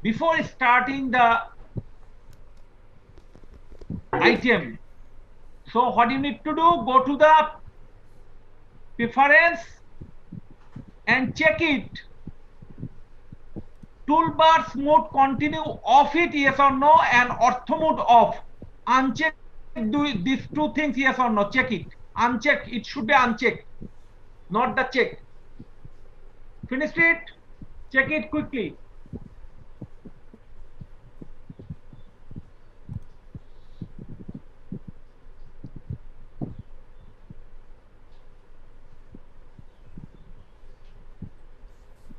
before starting the item, so what you need to do, go to the preference and check it. Toolbars mode continue off it, yes or no, and ortho mode off. Uncheck these two things, yes or no. Check it. Uncheck. It should be unchecked, not the check. Finished it? Check it quickly.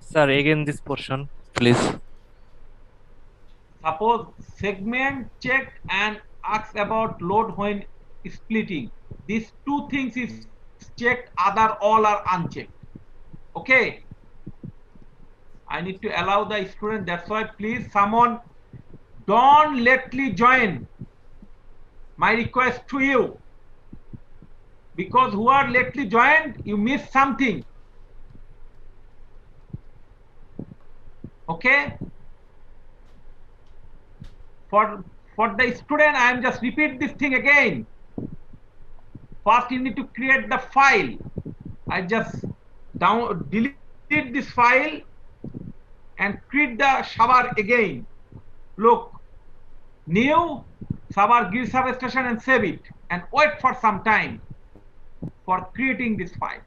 Sir, again this portion, please. Suppose segment checked and asks about load when splitting. These two things is checked, other all are unchecked. Okay. I need to allow the student. That's why please someone don't lately join. My request to you. Because who are lately joined, you miss something. Okay. For the student, I am just repeat this thing again. First, you need to create the file. I just delete this file and create the shower again. Look, new shower grid substation and save it and wait for some time for creating this file.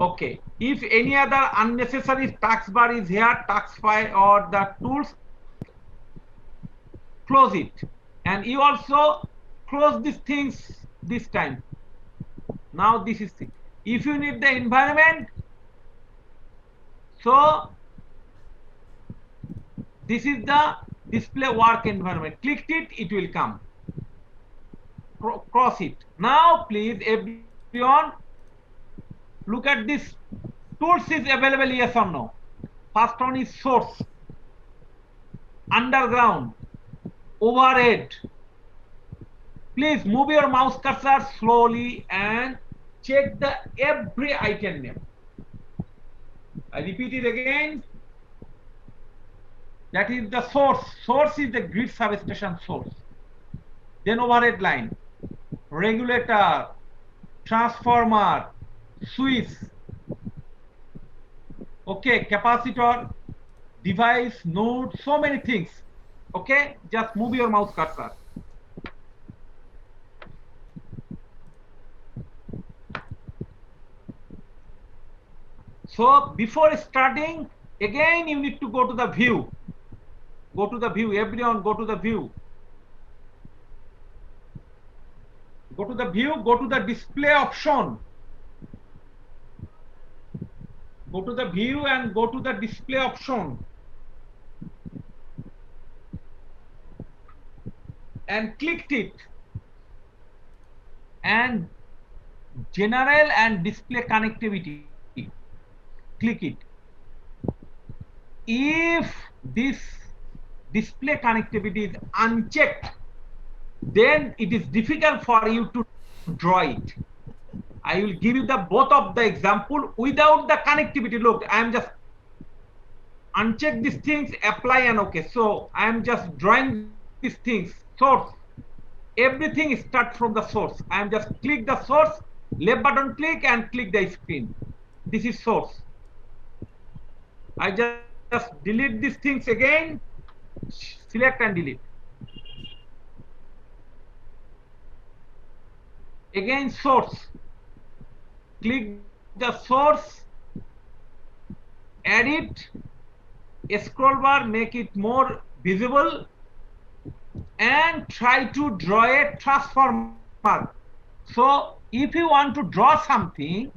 Okay, if any other unnecessary taskbar is here, task file or the tools, close it. And you also close these things this time. Now this is the, if you need the environment, so this is the display work environment. Click it, it will come. Cross it. Now please everyone look at this. Tools is available, yes or no? First one is source, underground, overhead. Please move your mouse cursor slowly and check the every item name. I repeat it again. That is the source. Source is the grid substation source. Then overhead line, regulator, transformer, switch. Okay, capacitor, device, node, so many things. Okay, just move your mouse cursor. So before starting, again you need to go to the view. Go to the view, everyone go to the view. Go to the view, go to the display option. Go to the view and go to the display option. And clicked it. And general and display connectivity. Click it. If this display connectivity is unchecked, then it is difficult for you to draw it. I will give you the both of the example without the connectivity. Look, I am just uncheck these things, apply and okay. So I am just drawing these things. Source. Everything start from the source. I am just click the source, left button click and click the screen. This is source. I just delete these things again, select and delete. Again source, click the source, add it, scroll bar, make it more visible and try to draw a transformer. So if you want to draw something,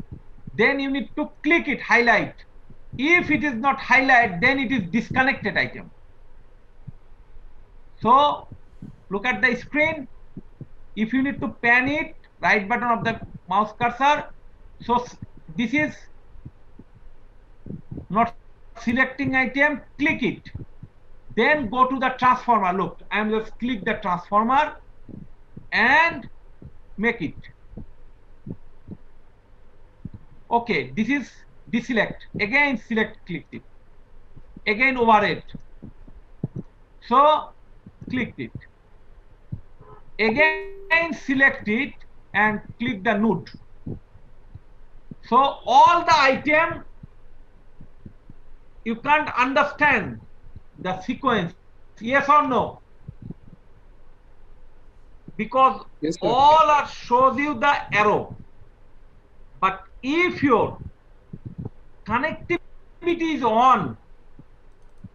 then you need to click it, highlight. If it is not highlight, then it is disconnected item. So look at the screen. If you need to pan it, right button of the mouse cursor. So this is not selecting item, click it. Then go to the transformer. Look, I am just click the transformer and make it. Okay, this is deselect, again select, clicked it, again override, so clicked it, again select it and click the node. So all the item, you can't understand the sequence, yes or no? Because Yes, sir. all are shows you the arrow. But if your connectivity is on,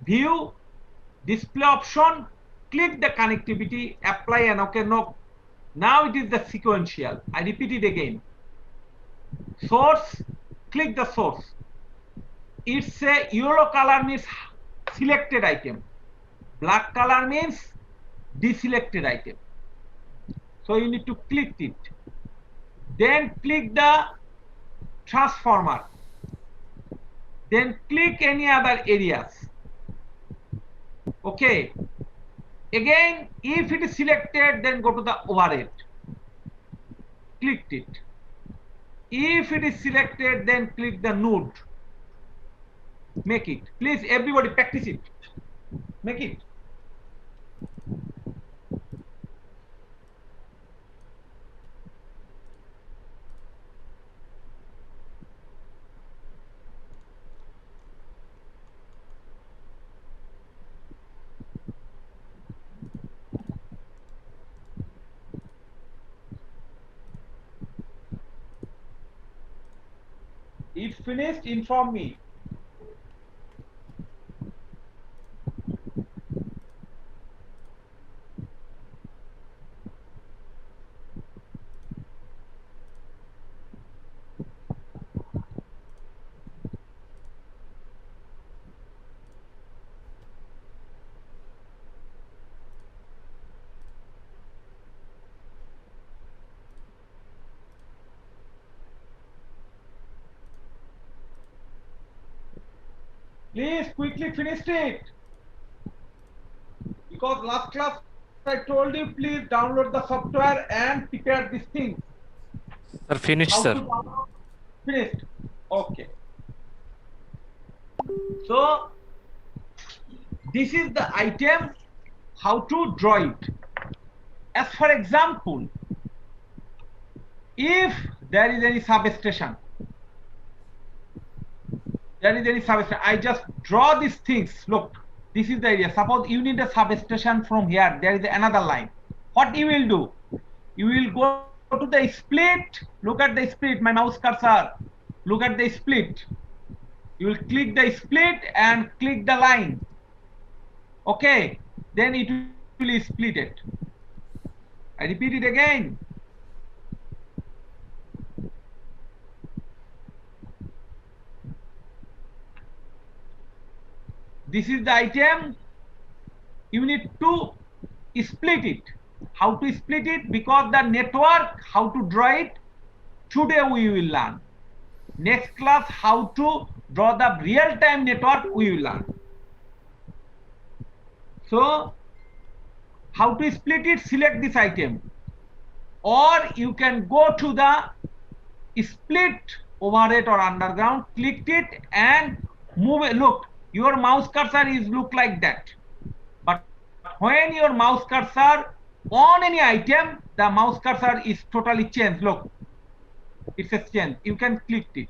view, display option, click the connectivity, apply and okay, no. Now it is the sequential. I repeat it again. Source, click the source. It's a yellow color means selected item. Black color means deselected item. So you need to click it. Then click the transformer. Then click any other areas. Okay. Again, if it is selected, then go to the override. Clicked it. If it is selected, then click the node. Make it. Please, everybody practice it. Make it. If finished, inform me. Please quickly finish it. Because last class I told you, please download the software and prepare these things. Sir, finished, How sir. to download? Finished. Okay. So this is the item, how to draw it. As for example, if there is any substation, I just draw these things. Look, this is the area. Suppose you need a substation from here. There is another line. What you will do? You will go to the split. Look at the split. My mouse cursor. Look at the split. You will click the split and click the line. Okay. Then it will split it. I repeat it again. This is the item. You need to split it. How to split it? Because the network, how to draw it, today we will learn. Next class, how to draw the real-time network, we will learn. So, how to split it? Select this item. Or you can go to the split overhead or underground, click it and move it. Look, your mouse cursor is look like that. But when your mouse cursor on any item, the mouse cursor is totally changed. Look, it's a change. You can click it.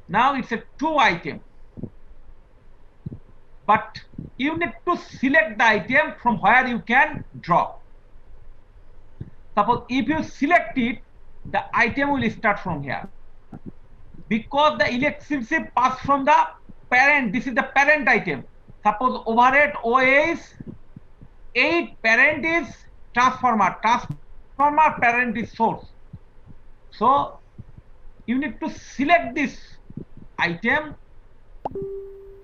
Now it's a 2 item. But you need to select the item from where you can draw. Suppose if you select it, the item will start from here. Because the electricity pass from the parent, this is the parent item. Suppose overhead OS 8, parent is transformer. Transformer parent is source. So you need to select this item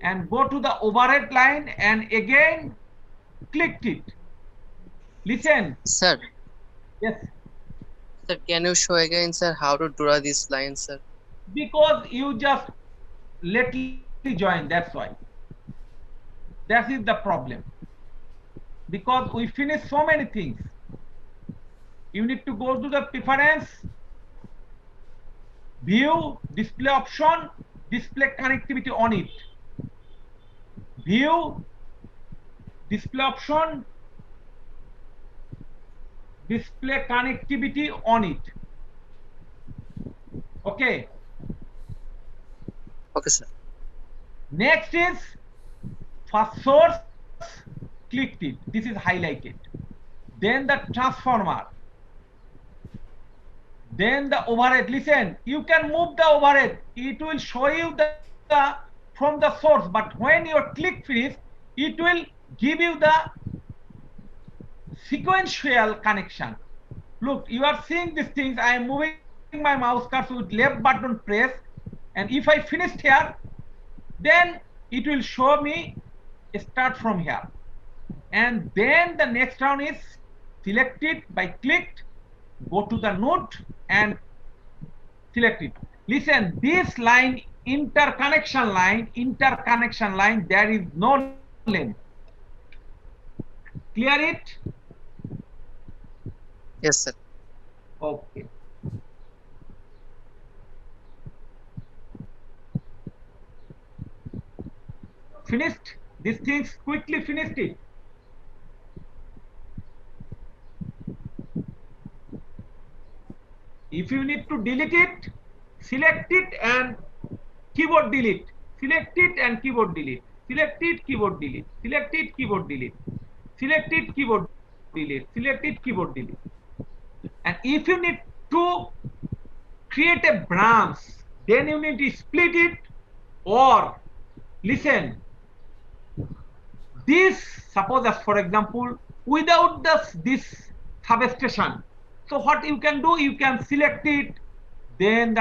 and go to the overhead line and again click it. Listen. Sir, Yes. sir, can you show again, sir, how to draw this line, sir? Because you just lately joined, that's why. That is the problem. Because we finish so many things. You need to go to the preference, view, display option, display connectivity on it. View, display option, display connectivity on it. Okay. Okay, sir. Next is first source, clicked it. This is highlighted. Then the transformer. Then the overhead. Listen, you can move the overhead. It will show you the from the source, but when your click finish, it will give you the sequential connection. Look, you are seeing these things. I am moving my mouse cursor with left button press, and if I finished here, then it will show me start from here. And then the next round is selected by clicked, go to the node and select it. Listen, this line, interconnection line, there is no length. Clear it? Yes, sir. Okay. Finished? These things quickly finished it. If you need to delete it, select it and keyboard delete. Select it and keyboard delete. Select it, keyboard delete. Select it, keyboard delete. Select it, keyboard delete. Select it, keyboard delete. And if you need to create a branch, then you need to split it, or listen, this, suppose as for example, without this substation, so what you can do, you can select it, then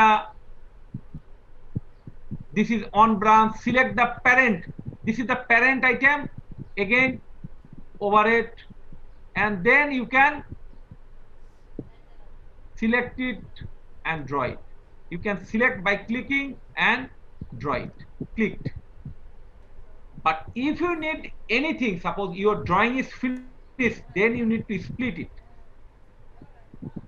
this is on branch, select the parent, this is the parent item, again overhead, and then you can select it and draw it. You can select by clicking and draw it. Clicked. But if you need anything, suppose your drawing is finished, then you need to split it.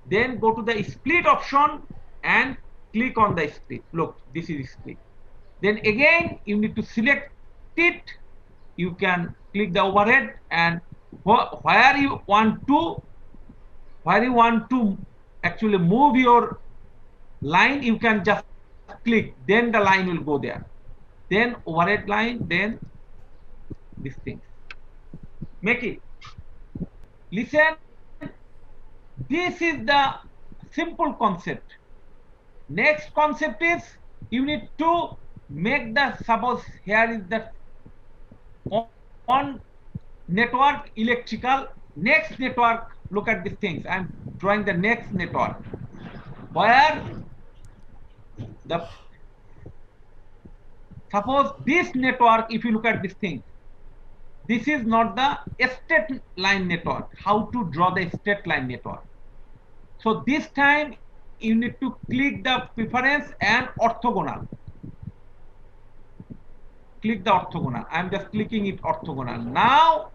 Then go to the split option and click on the split. Look, this is split. Then again, you need to select it. You can click the overhead, and where you want to actually move your line, you can just click, then the line will go there. Then overhead line, then this thing. Make it. Listen, this is the simple concept. Next concept is you need to make the, suppose here is the on network electrical, next network, look at these things. I'm drawing the next network where the, suppose this network, if you look at this thing, this is not the straight line network. How to draw the straight line network? So this time you need to click the preference and orthogonal. Click the orthogonal. I'm just clicking it orthogonal. Now,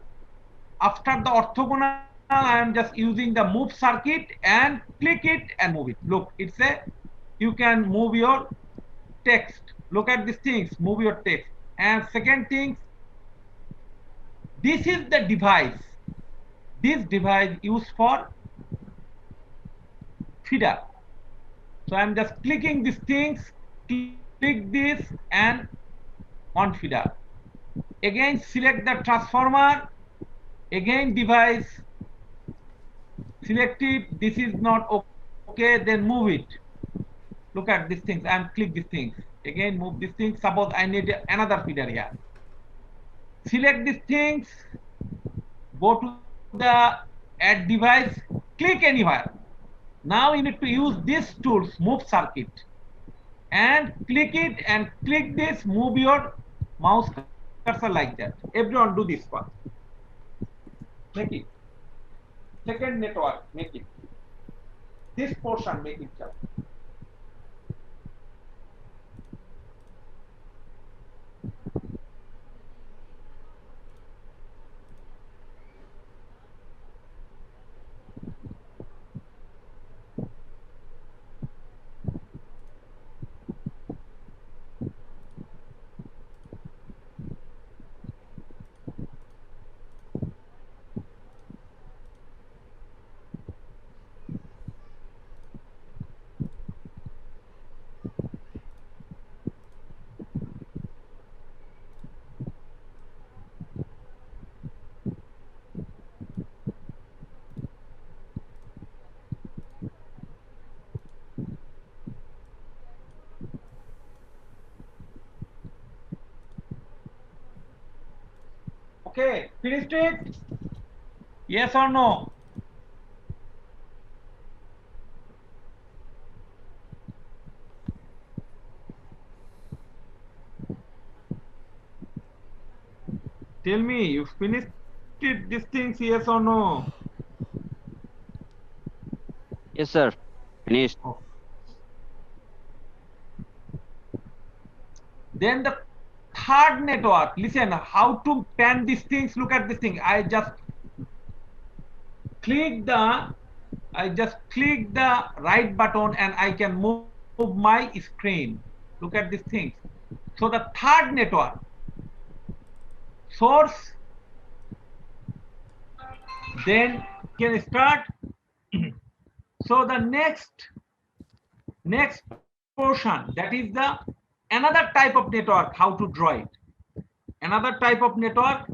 after the orthogonal, I am just using the move circuit and click it and move it. Look, it's a, you can move your text. Look at these things, move your text. And second thing, this is the device. This device used for feeder. So I'm just clicking these things, click this and on feeder. Again, select the transformer. Again, device. Select it. This is not okay. Then move it. Look at these things. I'm click these things. Again, move these things. Suppose I need another feeder here. Select these things. Go to the add device. Click anywhere. Now you need to use these tools, move circuit, and click it and click this, move your mouse cursor like that. Everyone do this one. Make it. Second network, make it. This portion, make it just. Okay, finished it? Yes or no? Tell me, you finished it, these things, yes or no? Yes, sir. Finished. Oh. Then the third network, listen, how to pan these things, look at this thing. I just click the right button and I can move my screen. Look at these things. So the third network, source, then can start. So the next portion, that is the another type of network, how to draw it. Another type of network,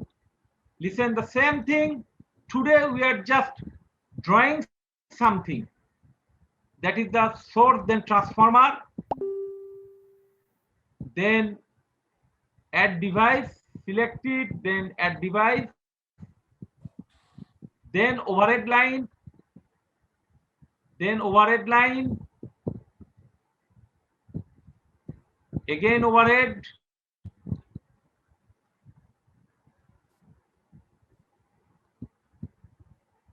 listen, the same thing. Today we are just drawing something, that is the source, then transformer, then add device, select it, then add device, then overhead line, then overhead line, again overhead,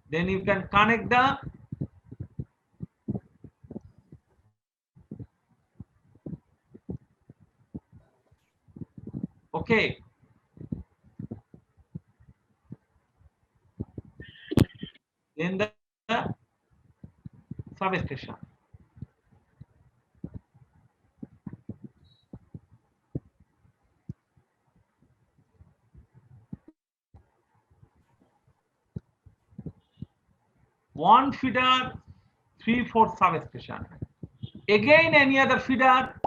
then you can connect the okay. Then the substation. One feeder, 3/4 substation. Again, any other feeder.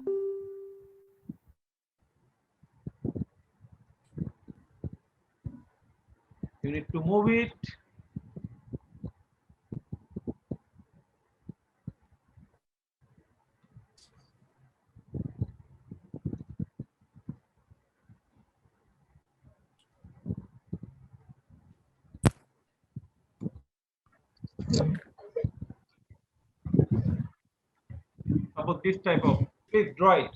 You need to move it. Suppose this type of, please draw it.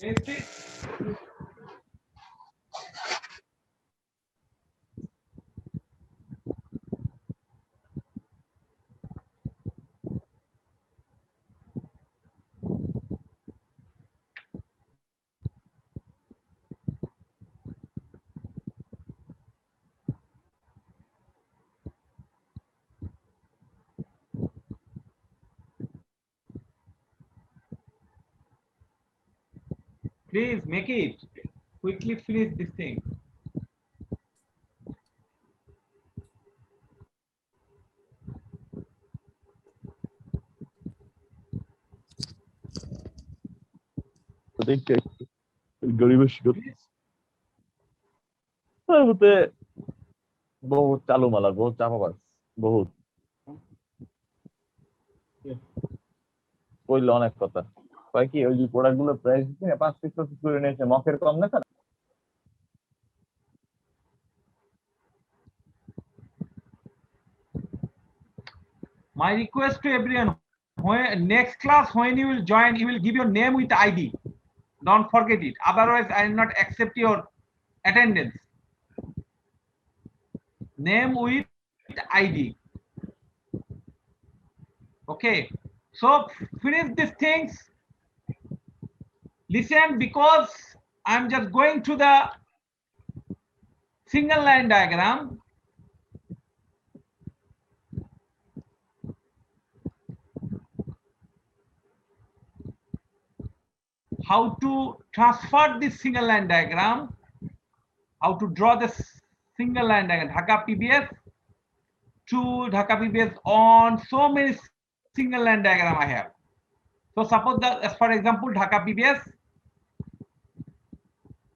Paste it. Please make it. Quickly finish this thing. দেখতে গরিবের শিকড় হতে বহুত চালু মালা বহুত চাপাবাজ বহুত কইলে অনেক কথা কয় কি ওই যে প্রোডাক্ট গুলো প্রাইস দিয়ে 5-6 করে নিয়েছে মকের কম না কেন My request to everyone, when next class, when you will join, you will give your name with ID. Don't forget it. Otherwise, I will not accept your attendance. Name with ID. Okay. So finish these things. Listen, because I'm just going to the single line diagram. how to transfer this single line diagram, how to draw this single line diagram, Dhaka PBS to Dhaka PBS on so many single line diagram I have. So suppose that, as for example, Dhaka PBS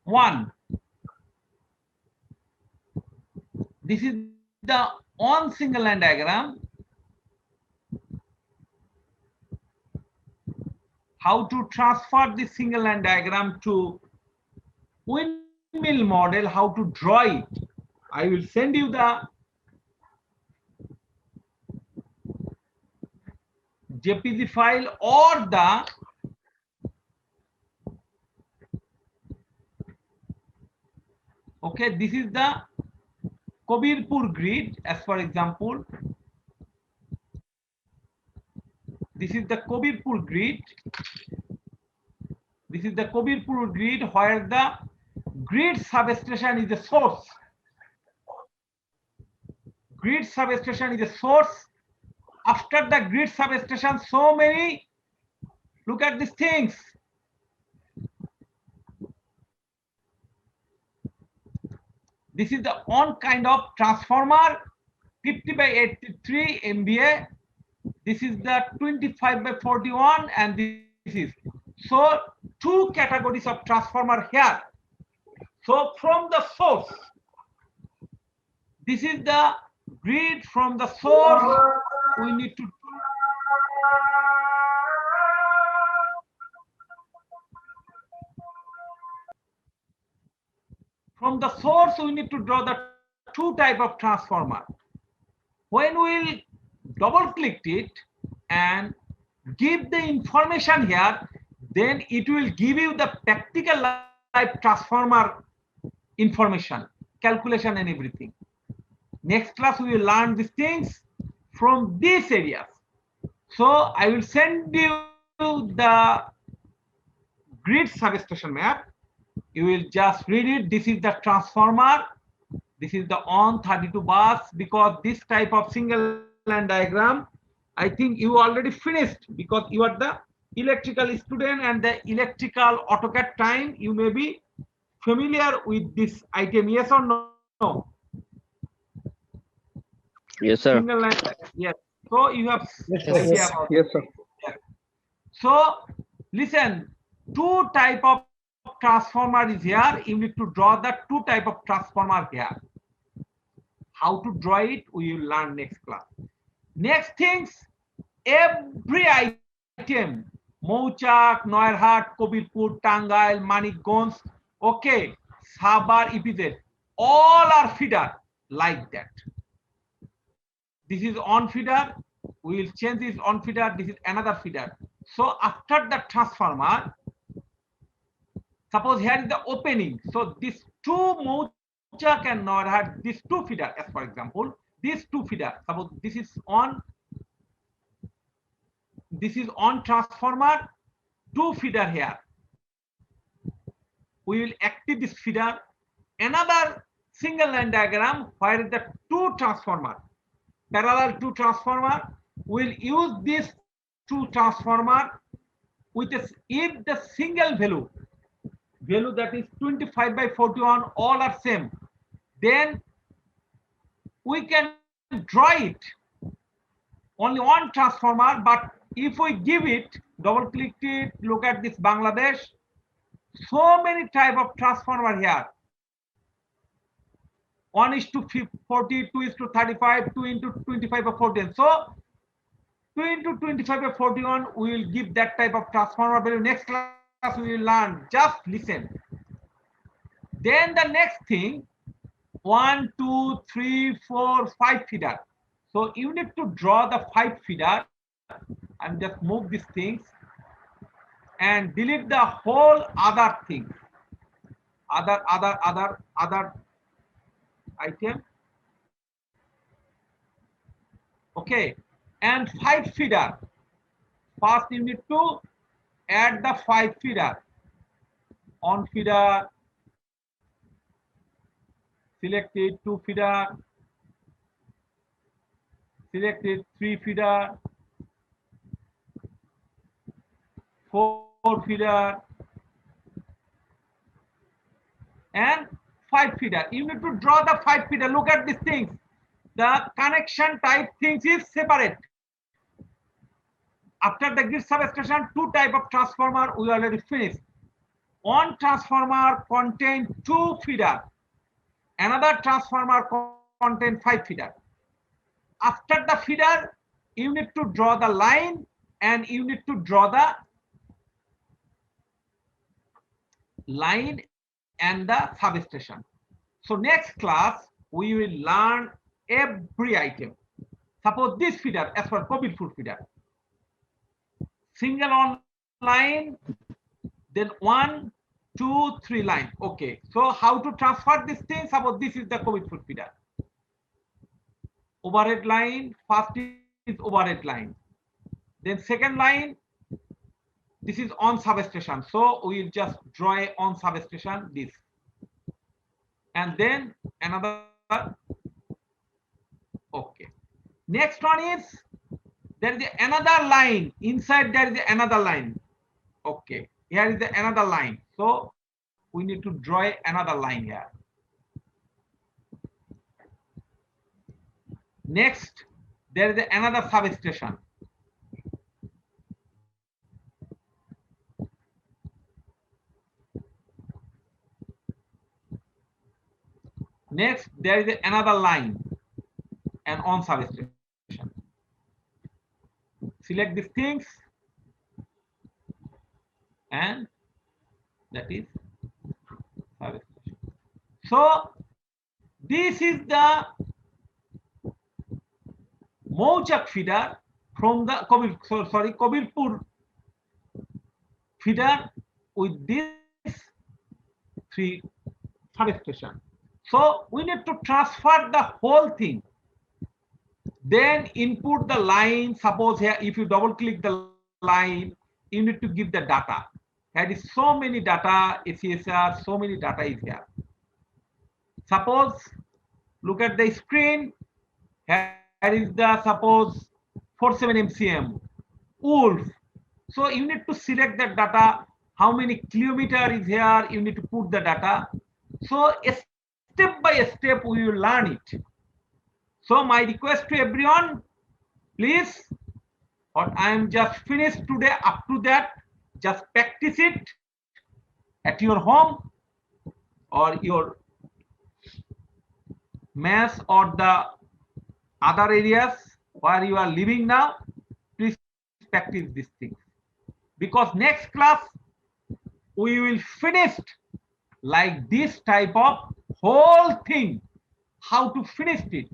1. This is the on single line diagram. How to transfer this single line diagram to windmill model, how to draw it. I will send you the JPG file or the okay, this is the Kabirpur grid, as for example. This is the Kabirpur grid. This is the Kabirpur grid where the grid substation is the source. Grid substation is the source. After the grid substation, so many, look at these things. This is the on kind of transformer, 50 by 83 MVA. This is the 25 by 41, and this is. So two categories of transformer here. So from the source, this is the grid from the source. We need to from the source we need to draw the two type of transformer. When we'll double click it and give the information here, then it will give you the practical life transformer information, calculation and everything. Next class we will learn these things from these areas. So I will send you the grid substation map. You will just read it. This is the transformer. This is the on 32 bus, because this type of single line diagram, I think you already finished because you are the electrical student and the electrical AutoCAD time. You may be familiar with this item, yes or no? Yes, sir. Single line, yes. So you have Yes, sir. So listen, two type of transformer is here. You need to draw the two type of transformer here. How to draw it, we will learn next class. Next things, every item, Mouchak, Noirhat, Kabirpur, Tangail, Manikganj, okay, Sabar, EPZ, all are feeder like that. This is on feeder. We will change this on feeder. This is another feeder. So after the transformer, suppose here is the opening. So these two Mouchak and Noirhat, these two feeder, as for example, these two feeder. Suppose this is on transformer, two feeder here. We will activate this feeder. Another single line diagram where the two transformer, parallel two transformer, will use this two transformer with if the single value that is 25 by 41 all are same, then we can draw it only one transformer. But if we give it, double click it, look at this Bangladesh, so many type of transformer here. 1:40, 2:35, 2 into 25 by 14. So 2 into 25 by 41, we will give that type of transformer value. Next class we will learn. Just listen. Then the next thing, 1, 2, 3, 4, 5 feeder. So you need to draw the 5 feeder and just move these things and delete the whole other thing, other item. Okay, and 5 feeder. First you need to add the 5 feeder. On feeder, selected 2 feeder, selected 3 feeder, 4 feeder, and 5 feeder. You need to draw the 5 feeder. Look at these things. The connection type things is separate. After the grid substation, 2 type of transformer we already finished. One transformer contain 2 feeder. Another transformer contain 5 feeder. After the feeder, you need to draw the line and you need to draw the line and the substation. So next class, we will learn every item. Suppose this feeder as for Cobilpur feeder. Single on line, then 1, 2, 3 line. Okay. So how to transfer this thing? Suppose this is the Cobilpur feeder. Overhead line, first is overhead line. Then second line, this is on substation. So we will just draw a on substation this. And then another. Okay. Next one is there is another line. Inside there is another line. Okay. Here is another line. So we need to draw another line here. Next, there is another substation. Next, there is another line and on substation. Select these things and that is substation. So this is the Mauchak feeder from the Cobilpur feeder with this 3 substation. So we need to transfer the whole thing. Then input the line. Suppose here, if you double click the line, you need to give the data. There is so many data, ACSR, so many data is here. Suppose, look at the screen. Here is the suppose 47 MCM wolf. So you need to select the data. How many kilometer is here? You need to put the data. So step by step we will learn it. So my request to everyone, please, what I am just finished today, up to that, just practice it at your home or your mess or the other areas where you are living now. Please practice these things, because next class we will finish like this type of whole thing, how to finish it.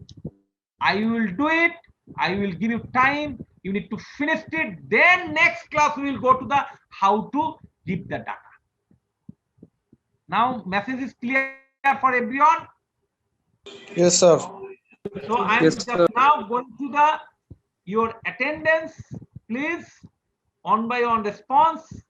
I will do it. I will give you time. You need to finish it. Then next class we will go to the how to give the data. Now message is clear for everyone. Yes, sir. So I am just now going to the your attendance. Please, one by one response.